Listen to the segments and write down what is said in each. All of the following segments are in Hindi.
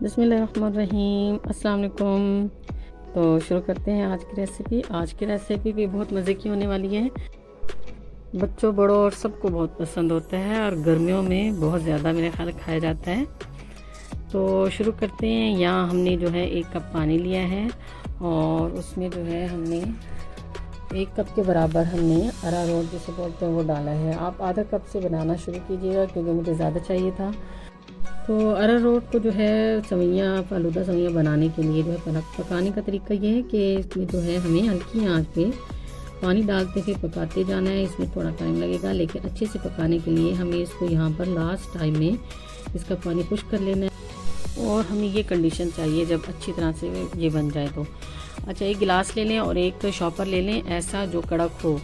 बिस्मिल्लाहिर्रहमानिर्रहीम, अस्सलाम वालेकुम। तो शुरू करते हैं आज की रेसिपी। आज की रेसिपी भी बहुत मज़े की होने वाली है। बच्चों बड़ों और सबको बहुत पसंद होता है और गर्मियों में बहुत ज़्यादा मेरे ख्याल खाया जाता है। तो शुरू करते हैं। यहाँ हमने जो है 1 कप पानी लिया है और उसमें जो है हमने 1 कप के बराबर हमने अरारोट जिसे बोलते हैं वो डाला है। आप आधा कप से बनाना शुरू कीजिएगा क्योंकि मुझे ज़्यादा चाहिए था। तो अरारोट को जो है सवैयाँ फालूदा सवैयाँ बनाने के लिए जो है पकाने का तरीका ये है कि इसमें जो है हमें हल्की आंच पे पानी डालते फिर पकाते जाना है। इसमें थोड़ा टाइम लगेगा लेकिन अच्छे से पकाने के लिए हमें इसको यहाँ पर लास्ट टाइम में इसका पानी खुश्क कर लेना है और हमें ये कंडीशन चाहिए जब अच्छी तरह से ये बन जाए। तो अच्छा, 1 गिलास ले लें और 1 शॉपर ले लें ऐसा जो कड़क हो।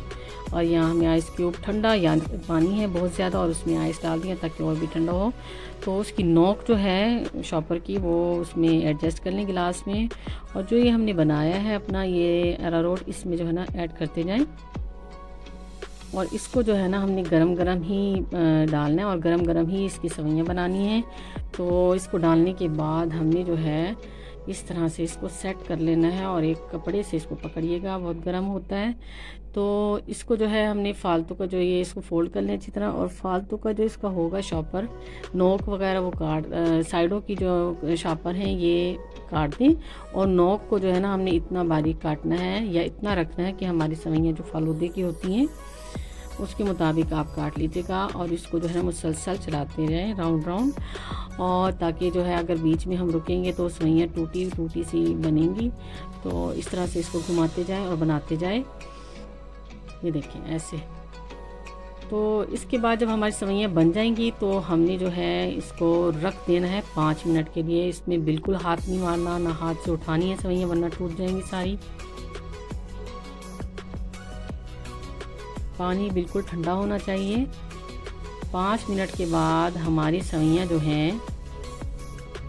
और यहाँ हमें आइस क्यूब ठंडा या पानी है बहुत ज़्यादा और उसमें आइस डाल दिया ताकि और भी ठंडा हो। तो उसकी नोक जो है शॉपर की वो उसमें एडजस्ट कर लें गिलास में। और जो ये हमने बनाया है अपना ये अरारोट इसमें जो है ना ऐड करते जाएं। और इसको जो है ना हमने गरम गरम ही डालना है और गरम गरम ही इसकी सवैयाँ बनानी है। तो इसको डालने के बाद हमने जो है इस तरह से इसको सेट कर लेना है और एक कपड़े से इसको पकड़िएगा, बहुत गर्म होता है। तो इसको जो है हमने फालतू का जो ये इसको फोल्ड कर लें अच्छी तरह और फालतू का जो इसका होगा शॉपर नोक वगैरह वो काट साइडों की जो शॉपर हैं ये काट दें। और नोक को जो है ना हमने इतना बारीक काटना है या इतना रखना है कि हमारी सवैयाँ जो फालूदे की होती हैं उसके मुताबिक आप काट लीजिएगा। और इसको जो है ना मुसलसल चलाते रहें राउंड राउंड, और ताकि जो है अगर बीच में हम रुकेंगे तो सवैयाँ टूटी टूटी सी बनेंगी। तो इस तरह से इसको घुमाते जाएं और बनाते जाएं। ये देखें ऐसे। तो इसके बाद जब हमारी सवैयाँ बन जाएंगी तो हमने जो है इसको रख देना है 5 मिनट के लिए। इसमें बिल्कुल हाथ नहीं मारना, ना हाथ से उठानी है सवैयाँ वरना टूट जाएंगी सारी। पानी बिल्कुल ठंडा होना चाहिए। 5 मिनट के बाद हमारी सवैयाँ जो हैं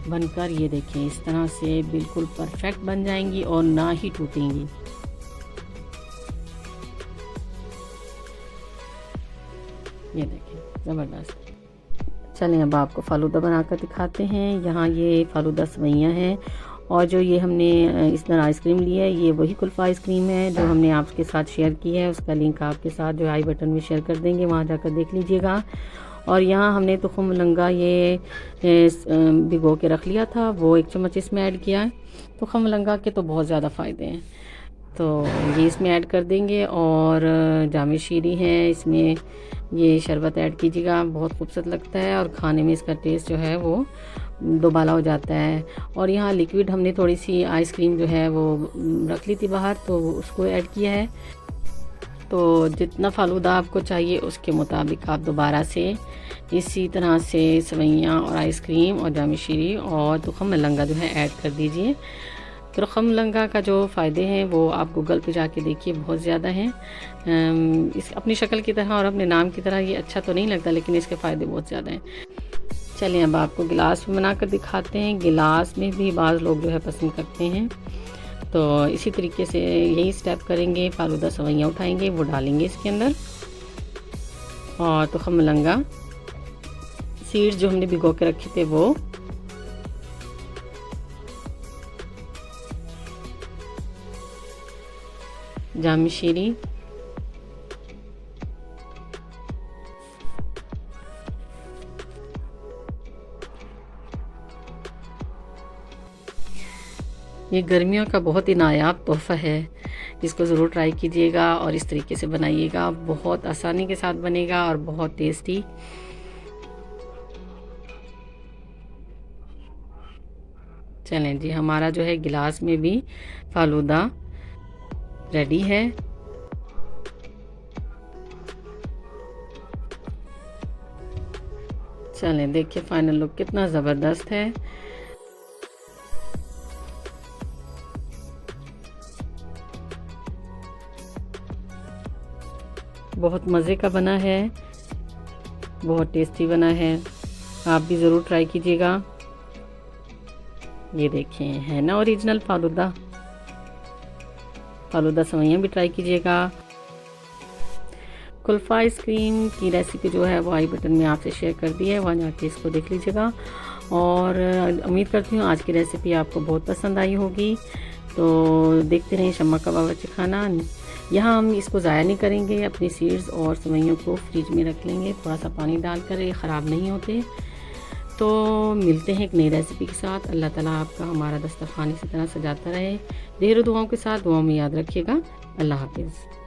बनकर ये देखें इस तरह से बिल्कुल परफेक्ट बन जाएंगी और ना ही टूटेंगी। ये देखें ज़बरदस्त। चलें अब आपको फालूदा बनाकर दिखाते हैं। यहाँ ये फालूदा सवैयाँ हैं और जो ये हमने इस तरह आइसक्रीम ली है ये वही कुल्फ़ा आइसक्रीम है जो हमने आपके साथ शेयर की है। उसका लिंक आपके साथ जो आई बटन में शेयर कर देंगे, वहाँ जाकर देख लीजिएगा। और यहाँ हमने तुखम मलंगा ये भिगो के रख लिया था, वो 1 चम्मच इसमें ऐड किया है। तुखम मलंगा के तो बहुत ज़्यादा फ़ायदे हैं तो ये इसमें ऐड कर देंगे। और जामे शीरी है इसमें, ये शरबत ऐड कीजिएगा, बहुत खूबसूरत लगता है और खाने में इसका टेस्ट जो है वो दोबाला हो जाता है। और यहाँ लिक्विड हमने थोड़ी सी आइसक्रीम जो है वो रख ली थी बाहर तो उसको ऐड किया है। तो जितना फालूदा आपको चाहिए उसके मुताबिक आप दोबारा से इसी तरह से सवैयाँ और आइसक्रीम और जामे शीरी और तुखम मलंगा जो है ऐड कर दीजिए। तुखम मलंगा का जो फ़ायदे हैं वो आप गूगल पे जाके देखिए, बहुत ज़्यादा हैं। इस अपनी शक्ल की तरह और अपने नाम की तरह ये अच्छा तो नहीं लगता लेकिन इसके फ़ायदे बहुत ज़्यादा हैं। चलिए अब आपको गिलास में बनाकर दिखाते हैं। गिलास में भी बाज़ लोग जो है पसंद करते हैं। तो इसी तरीके से यही स्टेप करेंगे। फालूदा सवैयाँ उठाएंगे, वो डालेंगे इसके अंदर और तुखम मलंगा सीड्स जो हमने भिगो के रखे थे वो, जामे शीरी, ये गर्मियों का बहुत ही नायाब तोहफ़ा है। इसको ज़रूर ट्राई कीजिएगा और इस तरीके से बनाइएगा, बहुत आसानी के साथ बनेगा और बहुत टेस्टी। चलें जी, हमारा जो है गिलास में भी फालूदा रेडी है। चलें देखिए फाइनल लुक कितना ज़बरदस्त है। बहुत मज़े का बना है, बहुत टेस्टी बना है। आप भी ज़रूर ट्राई कीजिएगा। ये देखें है ना ओरिजिनल फालूदा सवैयाँ भी ट्राई कीजिएगा। कुल्फ़ा आइसक्रीम की रेसिपी जो है वो आई बटन में आपसे शेयर कर दी है, वहाँ जाके इसको देख लीजिएगा। और उम्मीद करती हूँ आज की रेसिपी आपको बहुत पसंद आई होगी। तो देखते रहें शम्मा का बावर्ची खाना। यहाँ हम इसको ज़ाया नहीं करेंगे, अपनी सीड्स और सेवइयों को फ्रिज में रख लेंगे थोड़ा सा पानी डालकर, ये ख़राब नहीं होते। तो मिलते हैं एक नई रेसिपी के साथ। अल्लाह ताला आपका हमारा दस्तरखान इसी तरह सजाता रहे। ढेरों दुआओं के साथ, दुआओं में याद रखिएगा। अल्लाह हाफिज़।